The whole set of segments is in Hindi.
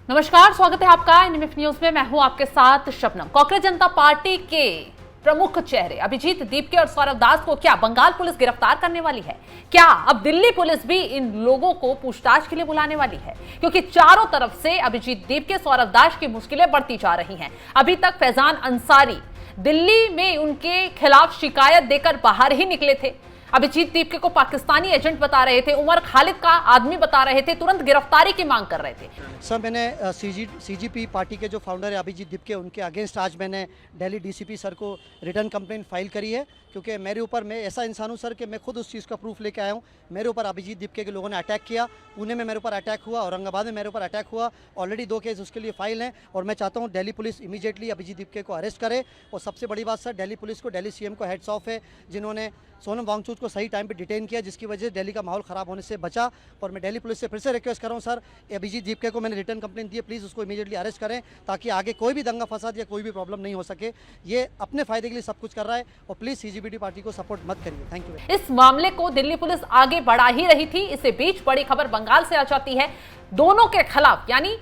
नमस्कार, स्वागत है आपका एनएमएफ न्यूज में। मैं हूं आपके साथ शबनम। कांग्रेस जनता पार्टी के प्रमुख चेहरे अभिजीत दीपके और सौरभ दास को क्या बंगाल पुलिस गिरफ्तार करने वाली है? क्या अब दिल्ली पुलिस भी इन लोगों को पूछताछ के लिए बुलाने वाली है? क्योंकि चारों तरफ से अभिजीत दीपके, सौरभ दास की मुश्किलें बढ़ती जा रही हैं। अभी तक फैजान अंसारी दिल्ली में उनके खिलाफ शिकायत देकर बाहर ही निकले थे। अभिजीत दीपके को पाकिस्तानी एजेंट बता रहे थे, उमर खालिद का आदमी बता रहे थे, तुरंत गिरफ्तारी की मांग कर रहे थे। सर, मैंने सीजीपी पार्टी के जो फाउंडर है अभिजीत दीपके, उनके अगेंस्ट आज मैंने दिल्ली डीसीपी सर को रिटर्न कंप्लेंट फाइल करी है। क्योंकि मेरे ऊपर, मैं ऐसा इंसान हूं सर कि मैं खुद उस चीज़ का प्रूफ लेके आया हूं। मेरे ऊपर अभिजीत दीपके के लोगों ने अटैक किया, पुणे में मेरे ऊपर अटैक हुआ, औरंगाबाद में मेरे ऊपर अटैक हुआ। ऑलरेडी 2 केस उसके लिए फाइल हैं और मैं चाहता हूँ दिल्ली पुलिस इमीडिएटली अभिजीत दीपके को अरेस्ट करे। और सबसे बड़ी बात सर, दिल्ली पुलिस को, दिल्ली सीएम को हेड्स ऑफ है, जिन्होंने सोनम वांगचुक को सही टाइम पे डिटेन किया, जिसकी वजह से दिल्ली का माहौल ख़राब होने से बचा। और मैं दिल्ली पुलिस से फिर से रिक्वेस्ट कर रहा हूँ सर, अभिजीत दीपके को मैंने रिटर्न कंप्लेंट दी है, प्लीज़ उसको इमीडिएटली अरेस्ट करें, ताकि आगे कोई भी दंगा फसाद या कोई भी प्रॉब्लम नहीं हो सके। ये अपने फायदे के लिए सब कुछ कर रहा है और प्लीज़ सीजीबीटी पार्टी को सपोर्ट मत करिए। Thank you. इस मामले को दिल्ली पुलिस आगे बढ़ा ही रही थी। इसी बीच बड़ी खबर बंगाल से आ जाती है। दोनों के खिलाफ, यानी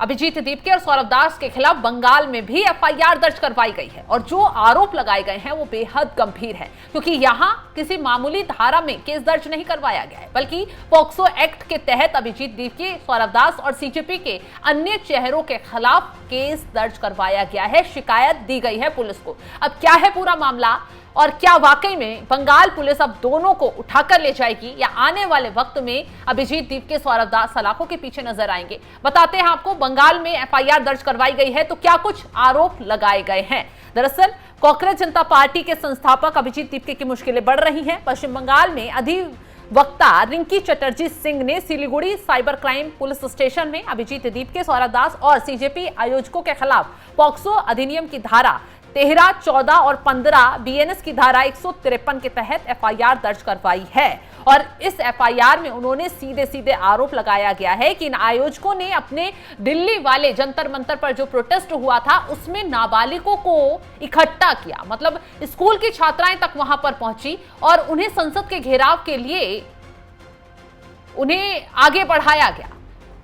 अभिजीत दीपके और सौरभ दास के खिलाफ बंगाल में भी एफआईआर दर्ज करवाई गई है और जो आरोप लगाए गए हैं वो बेहद गंभीर है। क्योंकि यहां किसी मामूली धारा में केस दर्ज नहीं करवाया गया है, बल्कि पॉक्सो एक्ट के तहत अभिजीत दीपके, सौरभ दास और सीजेपी के अन्य चेहरों के खिलाफ केस दर्ज करवाया गया है, शिकायत दी गई है पुलिस को। अब क्या है पूरा मामला और क्या वाकई में बंगाल पुलिस अब दोनों को उठाकर ले जाएगी या आने वाले वक्त में अभिजीत दीपके, सौरभ दास सलाखों के पीछे नजर आएंगे? बताते हैं आपको। बंगाल में एफआईआर दर्ज करवाई गई है तो क्या कुछ आरोप लगाए गए हैं। दरअसल कांग्रेस जनता पार्टी के संस्थापक अभिजीत दीपके की मुश्किलें बढ़ रही हैं। पश्चिम बंगाल में अधिवक्ता रिंकी चटर्जी सिंह ने Siliguri cyber crime police station में अभिजीत दीपके, सौरभ दास और सीजेपी आयोजकों के खिलाफ पॉक्सो अधिनियम की धारा 13, 14 और 15 बीएनएस की धारा 153 के तहत एफआईआर दर्ज करवाई है। और इस एफआईआर में उन्होंने सीधे सीधे आरोप लगाया गया है कि इन आयोजकों ने अपने दिल्ली वाले जंतर मंतर पर जो प्रोटेस्ट हुआ था उसमें नाबालिगों को इकट्ठा किया। मतलब स्कूल की छात्राएं तक वहां पर पहुंची और उन्हें संसद के घेराव के लिए उन्हें आगे बढ़ाया गया,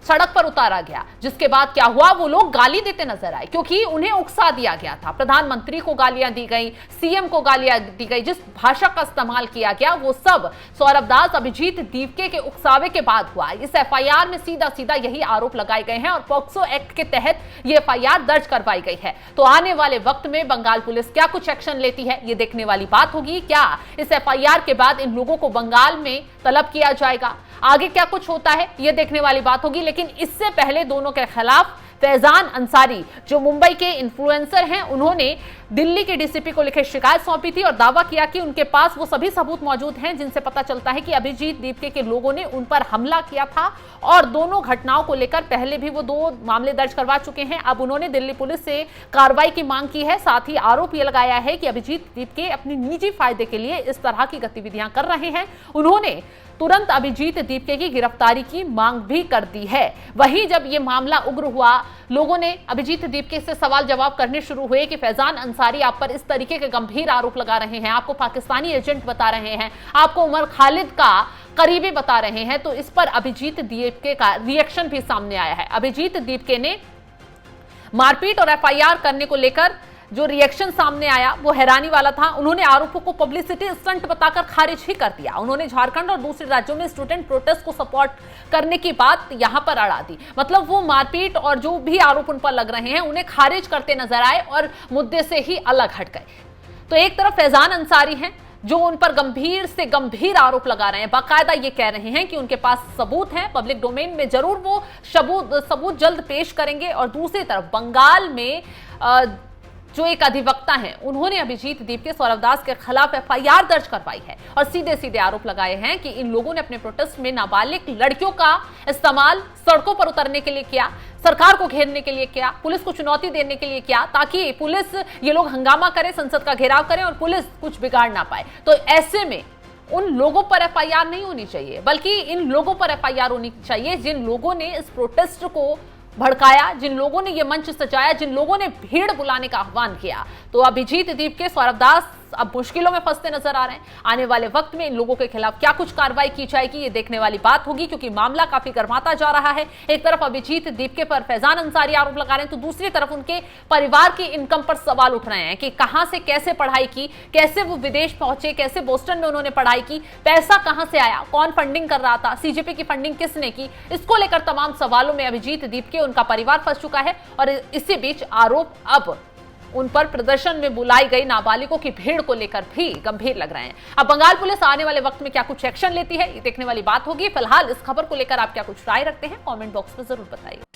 सड़क पर उतारा गया। जिसके बाद क्या हुआ, वो लोग गाली देते नजर आए क्योंकि उन्हें उकसा दिया गया था। प्रधानमंत्री को गालियां दी गई, सीएम को गालियां दी गई। जिस भाषा का इस्तेमाल किया गया वो सब सौरभ दास, अभिजीत दीपके के उकसावे के बाद हुआ। इस एफआईआर में सीधा सीधा यही आरोप लगाए गए हैं और पॉक्सो एक्ट के तहत ये एफआईआर दर्ज करवाई गई है। तो आने वाले वक्त में बंगाल पुलिस क्या कुछ एक्शन लेती है, ये देखने वाली बात होगी। क्या इस एफआईआर के बाद इन लोगों को बंगाल में तलब किया जाएगा, आगे क्या कुछ होता है, यह देखने वाली बात होगी। लेकिन इससे पहले दोनों के खिलाफ फैजान अंसारी, जो मुंबई के इन्फ्लुएंसर हैं, उन्होंने दिल्ली के डीसीपी को लिखे शिकायत सौंपी थी और दावा किया कि उनके पास वो सभी सबूत मौजूद हैं जिनसे पता चलता है कि अभिजीत दीपके के लोगों ने उन पर हमला किया था। और दोनों घटनाओं को लेकर पहले भी वो 2 मामले दर्ज करवा चुके हैं। अब उन्होंने दिल्ली पुलिस से कार्रवाई की मांग की है। साथ ही आरोप यह लगाया है कि अभिजीत दीपके अपने निजी फायदे के लिए इस तरह की गतिविधियां कर रहे हैं। उन्होंने तुरंत अभिजीत दीपके की गिरफ्तारी की मांग भी कर दी है। वहीं जब ये मामला उग्र हुआ, लोगों ने अभिजीत दीपके से सवाल जवाब करने शुरू हुए कि फैजान अंसारी आप पर इस तरीके के गंभीर आरोप लगा रहे हैं, आपको पाकिस्तानी एजेंट बता रहे हैं, आपको उमर खालिद का करीबी बता रहे हैं। तो इस पर अभिजीत दीपके का रिएक्शन भी सामने आया है। अभिजीत दीपके ने मारपीट और एफआईआर करने को लेकर जो रिएक्शन सामने आया वो हैरानी वाला था। उन्होंने आरोपों को पब्लिसिटी स्टंट बताकर खारिज ही कर दिया। उन्होंने झारखंड और दूसरे राज्यों में स्टूडेंट प्रोटेस्ट को सपोर्ट करने की बात यहां पर अड़ा दी। मतलब वो मारपीट और जो भी आरोप उन पर लग रहे हैं उन्हें खारिज करते नजर आए और मुद्दे से ही अलग हट गए। तो एक तरफ फैजान अंसारी हैं जो उन पर गंभीर से गंभीर आरोप लगा रहे हैं, बाकायदा ये कह रहे हैं कि उनके पास सबूत हैं, पब्लिक डोमेन में जरूर वो सबूत जल्द पेश करेंगे। और दूसरी तरफ बंगाल में जो एक अधिवक्ता हैं, उन्होंने अभिजीत दीपके, सौरभ दास के खिलाफ एफआईआर दर्ज करवाई है और सीधे सीधे आरोप लगाए हैं कि इन लोगों ने अपने प्रोटेस्ट में नाबालिग लड़कियों का इस्तेमाल सड़कों पर उतरने के लिए किया, सरकार को घेरने के लिए किया, पुलिस को चुनौती देने के लिए किया, ताकि पुलिस, ये लोग हंगामा करें, संसद का घेराव करें और पुलिस कुछ बिगाड़ ना पाए। तो ऐसे में उन लोगों पर एफआईआर नहीं होनी चाहिए, बल्कि इन लोगों पर एफआईआर होनी चाहिए जिन लोगों ने इस प्रोटेस्ट को भड़काया, जिन लोगों ने ये मंच सजाया, जिन लोगों ने भीड़ बुलाने का आह्वान किया। तो अभिजीत दीपके, सौरभ दास अब मुश्किलों में फंसते नजर आ रहे हैं। आने वाले वक्त में इन लोगों के खिलाफ क्या कुछ कार्रवाई की जाएगी, ये देखने वाली बात होगी, क्योंकि मामला काफी गर्माता जा रहा है। एक तरफ अभिजीत दीपके पर फैजान अंसारी आरोप लगा रहे हैं, तो दूसरी तरफ उनके परिवार की इनकम पर सवाल उठ रहे हैं कि कहां से कैसे पढ़ाई की, कैसे वो विदेश पहुंचे, कैसे बोस्टन में उन्होंने पढ़ाई की, पैसा कहां से आया, कौन फंडिंग कर रहा था, सीजेपी की फंडिंग किसने की। इसको लेकर तमाम सवालों में अभिजीत दीपके, उनका परिवार फंस चुका है। और इसी बीच आरोप अब उन पर प्रदर्शन में बुलाई गई नाबालिगों की भीड़ को लेकर भी गंभीर लग रहे हैं। अब बंगाल पुलिस आने वाले वक्त में क्या कुछ एक्शन लेती है, ये देखने वाली बात होगी। फिलहाल इस खबर को लेकर आप क्या कुछ राय रखते हैं, कमेंट बॉक्स में जरूर बताइए।